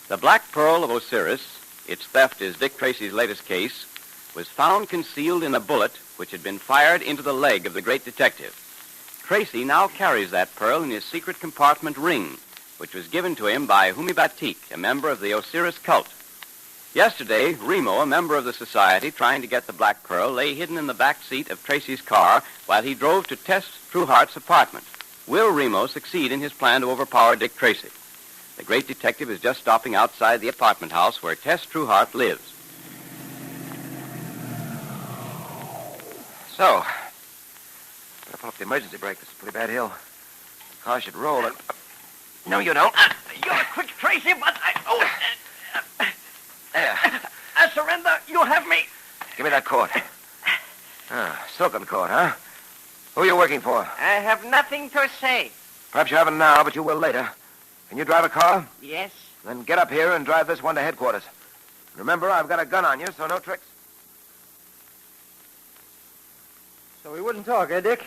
The Black Pearl of Osiris, its theft is Dick Tracy's latest case, was found concealed in a bullet which had been fired into the leg of the great detective. Tracy now carries that pearl in his secret compartment ring, which was given to him by Humi Batik, a member of the Osiris cult. Yesterday, Remo, a member of the society trying to get the Black Pearl, lay hidden in the back seat of Tracy's car while he drove to Tess Trueheart's apartment. Will Remo succeed in his plan to overpower Dick Tracy? The great detective is just stopping outside the apartment house where Tess Trueheart lives. So, better pull up the emergency brake. This is a pretty bad hill. The car should roll. No, you don't. You're quick, Tracy, but There. I surrender. You have me. Give me that cord. Silken cord, huh? Who are you working for? I have nothing to say. Perhaps you haven't now, but you will later. Can you drive a car? Yes. Then get up here and drive this one to headquarters. Remember, I've got a gun on you, so no tricks. So he wouldn't talk, eh, Dick?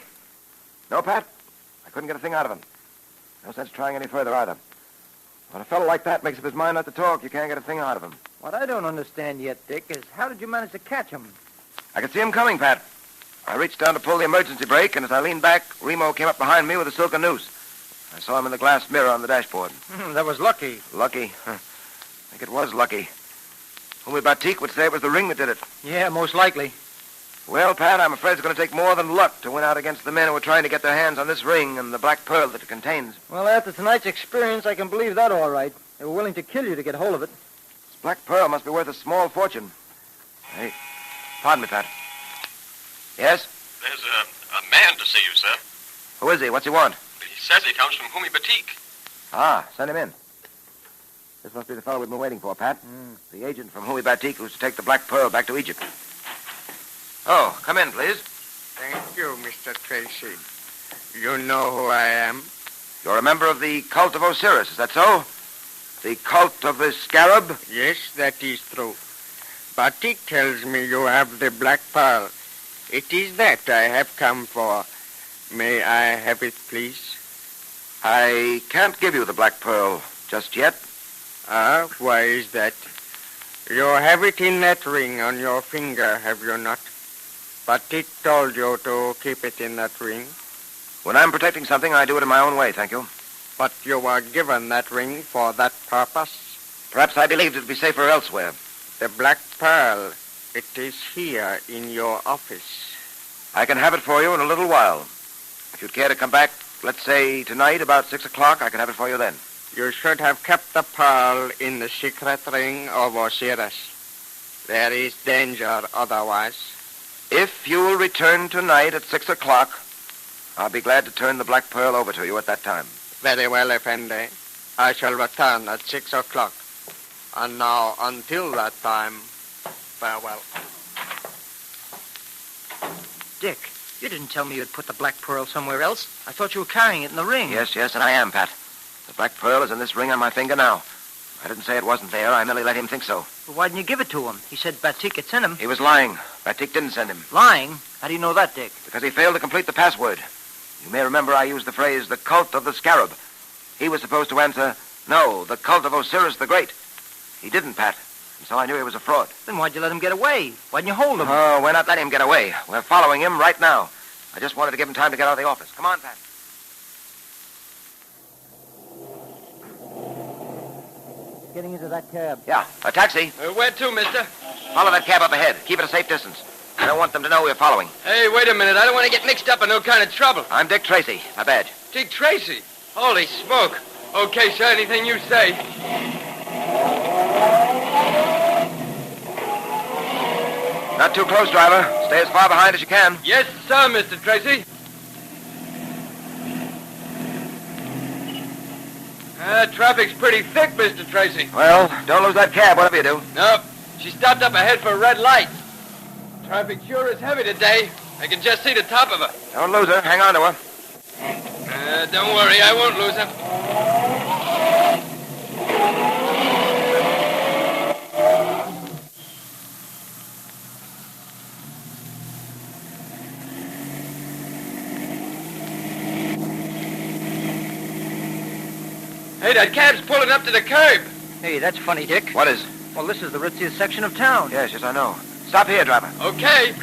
No, Pat. I couldn't get a thing out of him. No sense trying any further either. When a fellow like that makes up his mind not to talk, you can't get a thing out of him. What I don't understand yet, Dick, is how did you manage to catch him? I could see him coming, Pat. I reached down to pull the emergency brake, and as I leaned back, Remo came up behind me with a silken noose. I saw him in the glass mirror on the dashboard. That was lucky. Lucky? I think it was lucky. Humi Batik would say it was the ring that did it. Yeah, most likely. Well, Pat, I'm afraid it's going to take more than luck to win out against the men who are trying to get their hands on this ring and the black pearl that it contains. Well, after tonight's experience, I can believe that all right. They were willing to kill you to get hold of it. This black pearl must be worth a small fortune. Hey, pardon me, Pat. Yes? There's a man to see you, sir. Who is he? What's he want? He says he comes from Humi Batik. Ah, send him in. This must be the fellow we've been waiting for, Pat. The agent from Humi Batik who's to take the black pearl back to Egypt. Oh, come in, please. Thank you, Mr. Tracy. You know who I am? You're a member of the cult of Osiris, is that so? The cult of the scarab? Yes, that is true. Batik tells me you have the black pearl. It is that I have come for. May I have it, please? I can't give you the black pearl just yet. Ah, why is that? You have it in that ring on your finger, have you not? Batik told you to keep it in that ring. When I'm protecting something, I do it in my own way, thank you. But you were given that ring for that purpose? Perhaps I believed it would be safer elsewhere. The black pearl, it is here in your office. I can have it for you in a little while. If you'd care to come back, let's say tonight about 6 o'clock, I can have it for you then. You should have kept the pearl in the secret ring of Osiris. There is danger otherwise. If you'll return tonight at 6 o'clock, I'll be glad to turn the black pearl over to you at that time. Very well, Effendi. I shall return at 6 o'clock. And now, until that time, farewell. Dick, you didn't tell me you'd put the black pearl somewhere else. I thought you were carrying it in the ring. Yes, and I am, Pat. The black pearl is in this ring on my finger now. I didn't say it wasn't there. I merely let him think so. Well, why didn't you give it to him? He said Batik had sent him. He was lying. Batik didn't send him. Lying? How do you know that, Dick? Because he failed to complete the password. You may remember I used the phrase, the cult of the scarab. He was supposed to answer, no, the cult of Osiris the Great. He didn't, Pat. And so I knew he was a fraud. Then why'd you let him get away? Why'd you hold him? Oh, we're not letting him get away. We're following him right now. I just wanted to give him time to get out of the office. Come on, Pat. Getting into that cab. Yeah, a taxi. Where to, mister? Follow that cab up ahead. Keep it a safe distance. I don't want them to know we're following. Hey, wait a minute. I don't want to get mixed up in no kind of trouble. I'm Dick Tracy. My badge. Dick Tracy? Holy smoke. Okay, sir, anything you say. Not too close, driver. Stay as far behind as you can. Yes, sir, Mr. Tracy. Traffic's pretty thick, Mr. Tracy. Well, don't lose that cab, whatever you do. Nope. She stopped up ahead for a red light. Traffic sure is heavy today. I can just see the top of her. Don't lose her. Hang on to her. Don't worry, I won't lose her. Hey, that cab's pulling up to the curb. Hey, that's funny, Dick. What is? Well, this is the ritziest section of town. Yes, I know. Stop here, driver. Okay.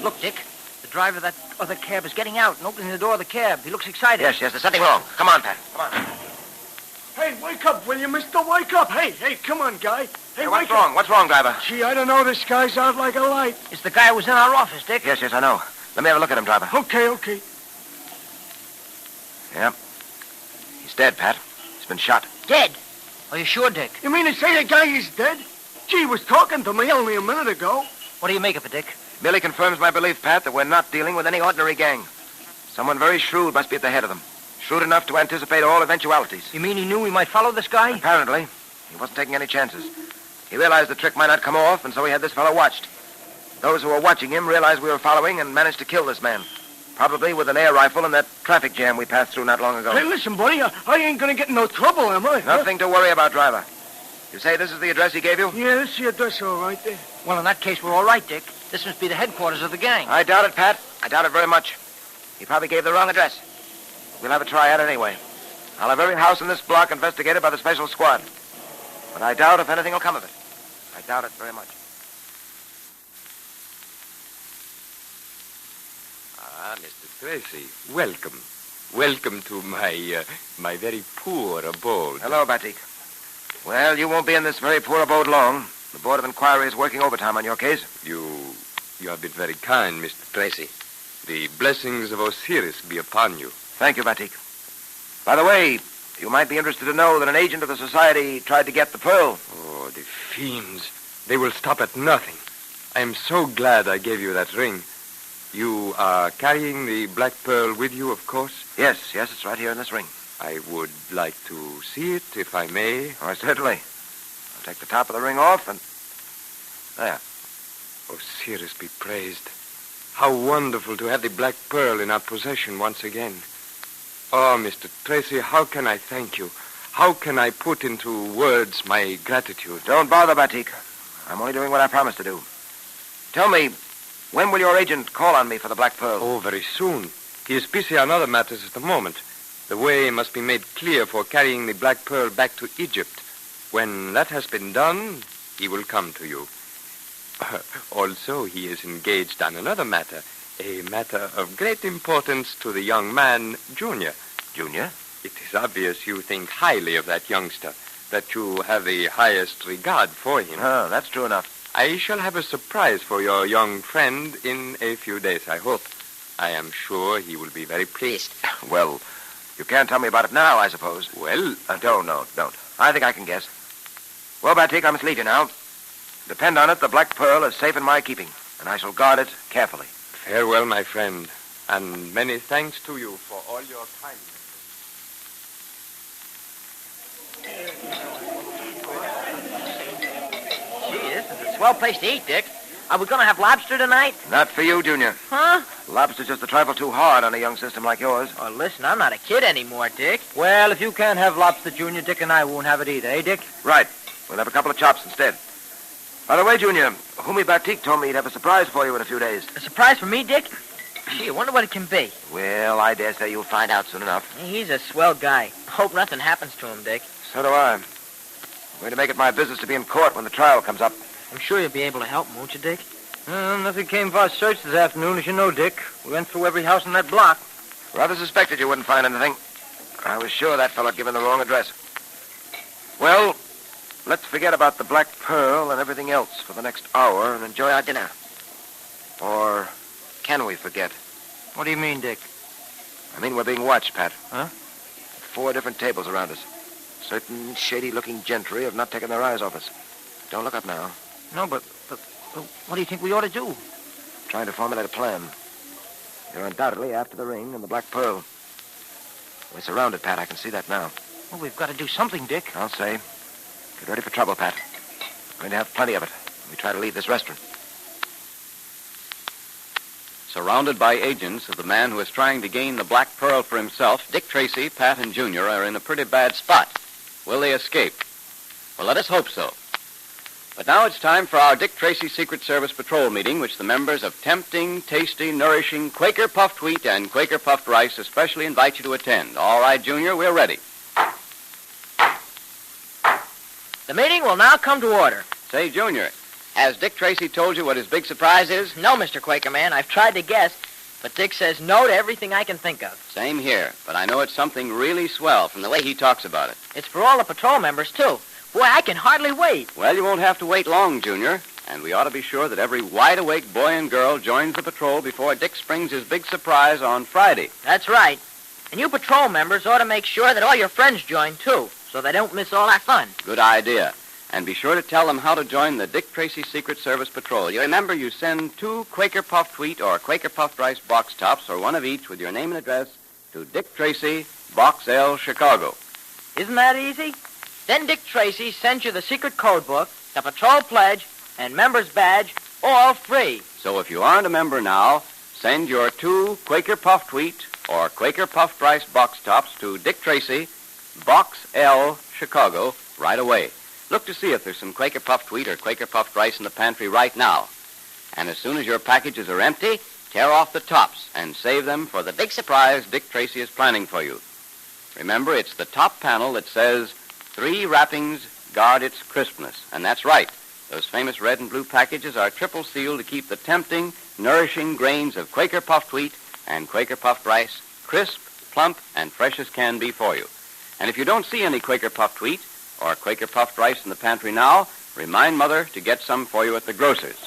Look, Dick. The driver of that other cab is getting out and opening the door of the cab. He looks excited. Yes, there's something wrong. Come on, Pat. Come on. Hey, wake up, will you, mister? Wake up. Hey, come on, guy. Hey, What's wake wrong? up. What's wrong, driver? Gee, I don't know. This guy's out like a light. It's the guy who was in our office, Dick. Yes, I know. Let me have a look at him, driver. Okay. Yeah. He's dead, Pat. He's been shot. Dead? Are you sure, Dick? You mean to say the guy is dead? Gee, he was talking to me only a minute ago. What do you make of it, Dick? Merely confirms my belief, Pat, that we're not dealing with any ordinary gang. Someone very shrewd must be at the head of them. Shrewd enough to anticipate all eventualities. You mean he knew we might follow this guy? Apparently. He wasn't taking any chances. He realized the trick might not come off, and so he had this fellow watched. Those who were watching him realized we were following and managed to kill this man. Probably with an air rifle in that traffic jam we passed through not long ago. Hey, listen, buddy, I ain't gonna get in no trouble, am I? Nothing to worry about, driver. You say this is the address he gave you? Yeah, this is the address all right there. Well, in that case, we're all right, Dick. This must be the headquarters of the gang. I doubt it, Pat. I doubt it very much. He probably gave the wrong address. We'll have a try at it anyway. I'll have every house in this block investigated by the special squad. But I doubt if anything will come of it. I doubt it very much. Ah, Mr. Tracy, welcome. Welcome to my very poor abode. Hello, Batik. Well, you won't be in this very poor abode long. The Board of Inquiry is working overtime on your case. You have been very kind, Mr. Tracy. The blessings of Osiris be upon you. Thank you, Batik. By the way, you might be interested to know that an agent of the society tried to get the pearl. Oh, the fiends. They will stop at nothing. I am so glad I gave you that ring. You are carrying the black pearl with you, of course? Yes, it's right here in this ring. I would like to see it, if I may. Oh, certainly. I'll take the top of the ring off and... There. Osiris be praised. How wonderful to have the black pearl in our possession once again. Oh, Mr. Tracy, how can I thank you? How can I put into words my gratitude? Don't bother, Batik. I'm only doing what I promised to do. Tell me, when will your agent call on me for the black pearl? Oh, very soon. He is busy on other matters at the moment. The way must be made clear for carrying the black pearl back to Egypt. When that has been done, he will come to you. Also, he is engaged on another matter, a matter of great importance to the young man, Junior. Junior? It is obvious you think highly of that youngster, that you have the highest regard for him. Oh, that's true enough. I shall have a surprise for your young friend in a few days, I hope. I am sure he will be very pleased. Well, you can't tell me about it now, I suppose. Well, Don't. I think I can guess. Well, Batik, I must leave you now. Depend on it, the black pearl is safe in my keeping, and I shall guard it carefully. farewell, my friend, and many thanks to you for all your kindness. Gee, this is a swell place to eat, Dick. Are we going to have lobster tonight? Not for you, Junior. Huh? Lobster's just a trifle too hard on a young system like yours. Oh, listen, I'm not a kid anymore, Dick. Well, if you can't have lobster, Junior, Dick and I won't have it either, eh, Dick? Right. We'll have a couple of chops instead. By the way, Junior, Humi Batik told me he'd have a surprise for you in a few days. A surprise for me, Dick? Gee, I wonder what it can be. Well, I dare say you'll find out soon enough. He's a swell guy. Hope nothing happens to him, Dick. So do I. I'm going to make it my business to be in court when the trial comes up. I'm sure you'll be able to help him, won't you, Dick? Nothing came of our search this afternoon, as you know, Dick. We went through every house in that block. Rather suspected you wouldn't find anything. I was sure that fellow had given the wrong address. Well, let's forget about the Black Pearl and everything else for the next hour and enjoy our dinner. Or can we forget? What do you mean, Dick? I mean, we're being watched, Pat. Huh? 4 different tables around us. Certain shady-looking gentry have not taken their eyes off us. Don't look up now. No, but what do you think we ought to do? Trying to formulate a plan. They're undoubtedly after the ring and the Black Pearl. We're surrounded, Pat. I can see that now. Well, we've got to do something, Dick. I'll say. Get ready for trouble, Pat. We're going to have plenty of it when we try to leave this restaurant. Surrounded by agents of the man who is trying to gain the Black Pearl for himself, Dick Tracy, Pat, and Junior are in a pretty bad spot. Will they escape? Well, let us hope so. But now it's time for our Dick Tracy Secret Service patrol meeting, which the members of Tempting, Tasty, Nourishing, Quaker Puffed Wheat, and Quaker Puffed Rice especially invite you to attend. All right, Junior, we're ready. The meeting will now come to order. Say, Junior, has Dick Tracy told you what his big surprise is? No, Mr. Quakerman, I've tried to guess, but Dick says no to everything I can think of. Same here, but I know it's something really swell from the way he talks about it. It's for all the patrol members, too. Boy, I can hardly wait. Well, you won't have to wait long, Junior. And we ought to be sure that every wide-awake boy and girl joins the patrol before Dick springs his big surprise on Friday. That's right. And you patrol members ought to make sure that all your friends join, too, so they don't miss all that fun. Good idea. And be sure to tell them how to join the Dick Tracy Secret Service Patrol. You remember, you send 2 Quaker Puffed Wheat or Quaker Puffed Rice box tops, or one of each with your name and address, to Dick Tracy, Box L, Chicago. Isn't that easy? Then Dick Tracy sends you the secret code book, the patrol pledge, and member's badge, all free. So if you aren't a member now, send your 2 Quaker Puffed Wheat or Quaker Puffed Rice box tops to Dick Tracy, Box L, Chicago, right away. Look to see if there's some Quaker Puffed Wheat or Quaker Puffed Rice in the pantry right now. And as soon as your packages are empty, tear off the tops and save them for the big surprise Dick Tracy is planning for you. Remember, it's the top panel that says, 3 wrappings guard its crispness. And that's right. Those famous red and blue packages are triple sealed to keep the tempting, nourishing grains of Quaker Puffed Wheat and Quaker Puffed Rice crisp, plump, and fresh as can be for you. And if you don't see any Quaker Puffed Wheat or Quaker Puffed Rice in the pantry now, remind Mother to get some for you at the grocer's.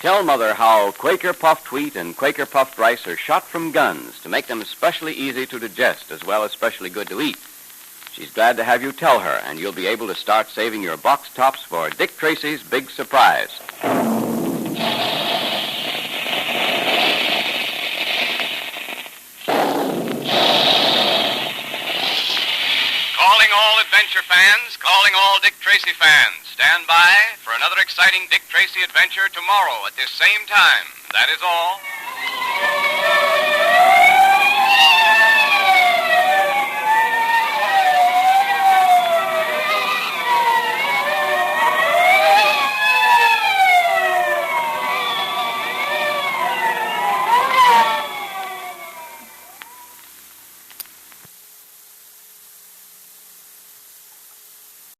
Tell Mother how Quaker Puffed Wheat and Quaker Puffed Rice are shot from guns to make them especially easy to digest as well as especially good to eat. She's glad to have you tell her, and you'll be able to start saving your box tops for Dick Tracy's big surprise. Calling all adventure fans, calling all Dick Tracy fans. Stand by for another exciting Dick Tracy adventure tomorrow at this same time. That is all.